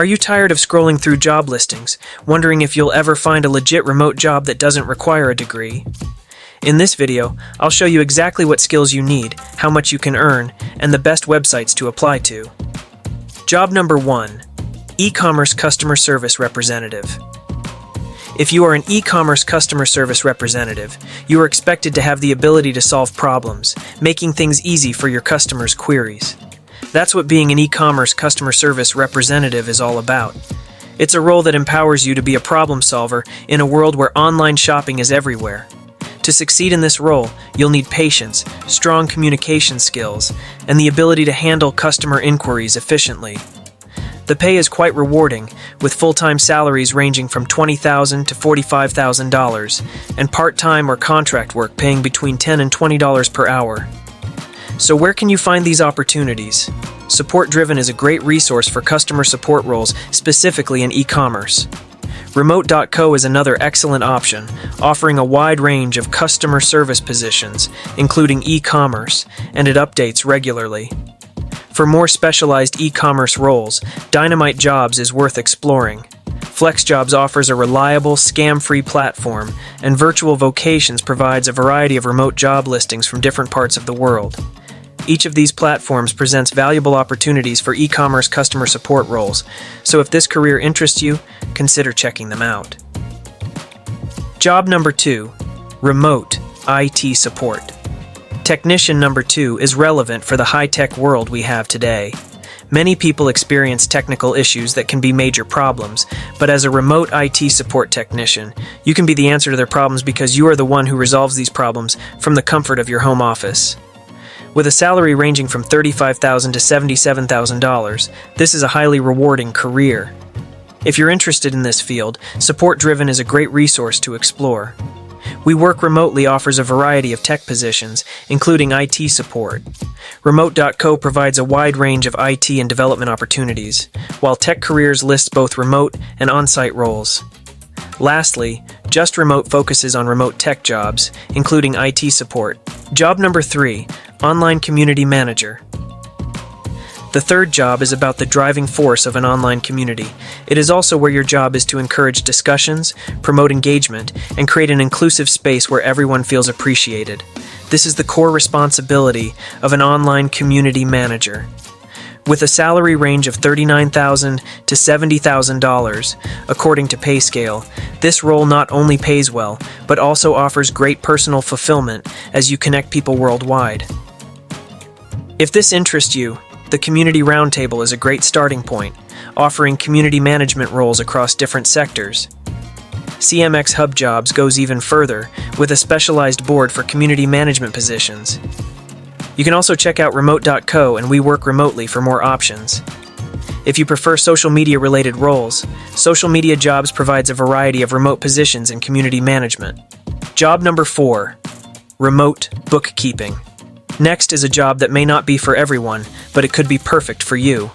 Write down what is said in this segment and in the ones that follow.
Are you tired of scrolling through job listings, wondering if you'll ever find a legit remote job that doesn't require a degree? In this video, I'll show you exactly what skills you need, how much you can earn, and the best websites to apply to. Job number 1. E-commerce customer service representative. If you are an e-commerce customer service representative, you are expected to have the ability to solve problems, making things easy for your customers' queries. That's what being an e-commerce customer service representative is all about. It's a role that empowers you to be a problem solver in a world where online shopping is everywhere. To succeed in this role, you'll need patience, strong communication skills, and the ability to handle customer inquiries efficiently. The pay is quite rewarding, with full-time salaries ranging from $20,000 to $45,000, and part-time or contract work paying between $10 and $20 per hour. So where can you find these opportunities? Support Driven is a great resource for customer support roles, specifically in e-commerce. Remote.co is another excellent option, offering a wide range of customer service positions, including e-commerce, and it updates regularly. For more specialized e-commerce roles, Dynamite Jobs is worth exploring. FlexJobs offers a reliable, scam-free platform, and Virtual Vocations provides a variety of remote job listings from different parts of the world. Each of these platforms presents valuable opportunities for e-commerce customer support roles, so if this career interests you, consider checking them out. Job number 2. Remote IT support. Technician number 2 is relevant for the high-tech world we have today. Many people experience technical issues that can be major problems, but as a remote IT support technician, you can be the answer to their problems because you are the one who resolves these problems from the comfort of your home office. With a salary ranging from $35,000 to $77,000, this is a highly rewarding career. If you're interested in this field, Support Driven is a great resource to explore. We Work Remotely offers a variety of tech positions, including IT support. Remote.co provides a wide range of IT and development opportunities, while Tech Careers lists both remote and on-site roles. Lastly, Just Remote focuses on remote tech jobs, including IT support. Job number 3. Online Community Manager. The third job is about the driving force of an online community. It is also where your job is to encourage discussions, promote engagement, and create an inclusive space where everyone feels appreciated. This is the core responsibility of an online community manager. With a salary range of $39,000 to $70,000, according to PayScale, this role not only pays well, but also offers great personal fulfillment as you connect people worldwide. If this interests you, the Community Roundtable is a great starting point, offering community management roles across different sectors. CMX Hub Jobs goes even further, with a specialized board for community management positions. You can also check out Remote.co and We Work Remotely for more options. If you prefer social media-related roles, Social Media Jobs provides a variety of remote positions in community management. Job number 4. Remote bookkeeping. Next is a job that may not be for everyone, but it could be perfect for you.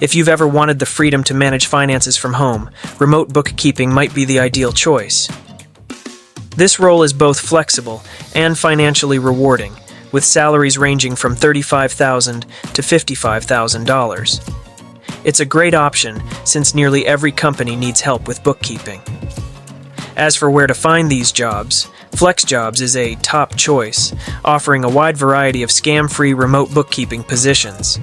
If you've ever wanted the freedom to manage finances from home, remote bookkeeping might be the ideal choice. This role is both flexible and financially rewarding, with salaries ranging from $35,000 to $55,000. It's a great option since nearly every company needs help with bookkeeping. As for where to find these jobs, FlexJobs is a top choice, offering a wide variety of scam-free remote bookkeeping positions.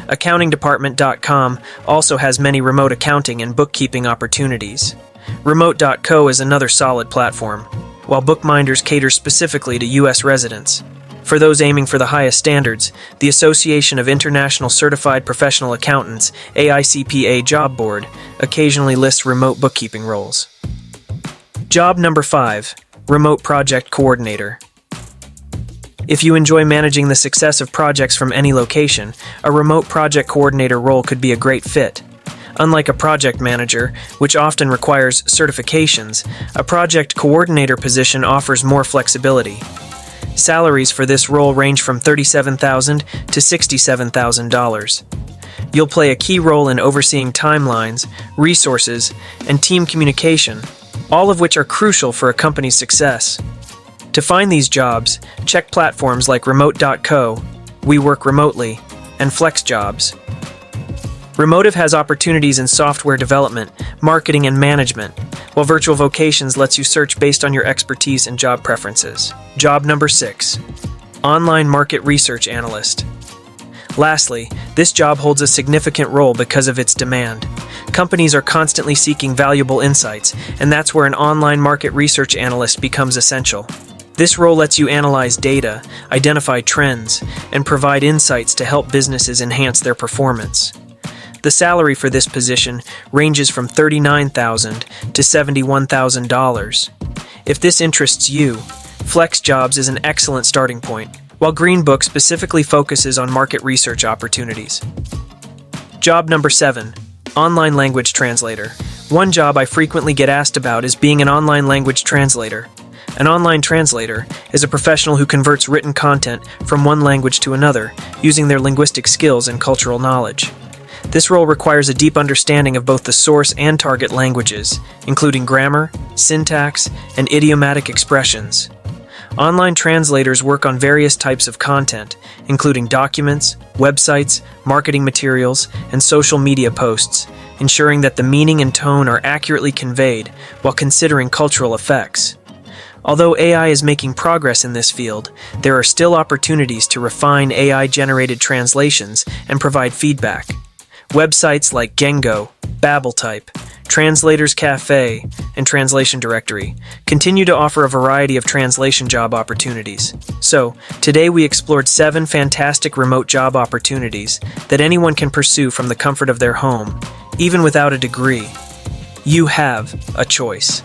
AccountingDepartment.com also has many remote accounting and bookkeeping opportunities. Remote.co is another solid platform, while Bookminders caters specifically to U.S. residents. For those aiming for the highest standards, the Association of International Certified Professional Accountants, AICPA Job Board, occasionally lists remote bookkeeping roles. Job number 5. Remote Project Coordinator. If you enjoy managing the success of projects from any location, a remote project coordinator role could be a great fit. Unlike a project manager, which often requires certifications, a project coordinator position offers more flexibility. Salaries for this role range from $37,000 to $67,000. You'll play a key role in overseeing timelines, resources, and team communication, all of which are crucial for a company's success. To find these jobs, check platforms like Remote.co, We Work Remotely, and FlexJobs. Remotive has opportunities in software development, marketing, and management, while Virtual Vocations lets you search based on your expertise and job preferences. Job number 6. Online Market Research Analyst. Lastly, this job holds a significant role because of its demand. Companies are constantly seeking valuable insights, and that's where an online market research analyst becomes essential. This role lets you analyze data, identify trends, and provide insights to help businesses enhance their performance. The salary for this position ranges from $39,000 to $71,000. If this interests you, Flex Jobs is an excellent starting point, while Green Book specifically focuses on market research opportunities. Job number 7. Online Language Translator. One job I frequently get asked about is being an online language translator. An online translator is a professional who converts written content from one language to another using their linguistic skills and cultural knowledge. This role requires a deep understanding of both the source and target languages, including grammar, syntax, and idiomatic expressions. Online translators work on various types of content, including documents, websites, marketing materials, and social media posts, ensuring that the meaning and tone are accurately conveyed while considering cultural effects. Although AI is making progress in this field, there are still opportunities to refine AI-generated translations and provide feedback. Websites like Gengo, BabbleType, Translators Cafe, and Translation Directory continue to offer a variety of translation job opportunities. So, today we explored 7 fantastic remote job opportunities that anyone can pursue from the comfort of their home, even without a degree. You have a choice.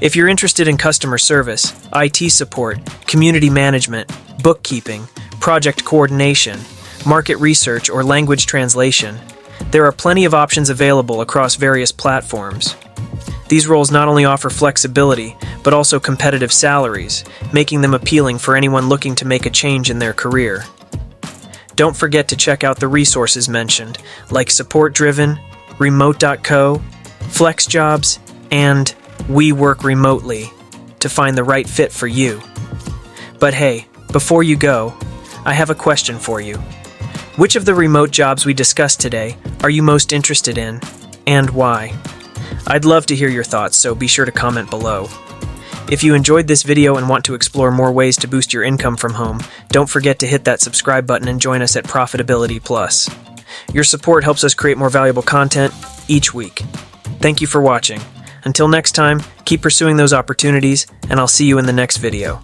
If you're interested in customer service, IT support, community management, bookkeeping, project coordination, market research, or language translation, there are plenty of options available across various platforms. These roles not only offer flexibility, but also competitive salaries, making them appealing for anyone looking to make a change in their career. Don't forget to check out the resources mentioned, like Support Driven, Remote.co, FlexJobs, and We Work Remotely, to find the right fit for you. But hey, before you go, I have a question for you. Which of the remote jobs we discussed today are you most interested in, and why? I'd love to hear your thoughts, so be sure to comment below. If you enjoyed this video and want to explore more ways to boost your income from home, don't forget to hit that subscribe button and join us at Profitability Plus. Your support helps us create more valuable content each week. Thank you for watching. Until next time, keep pursuing those opportunities, and I'll see you in the next video.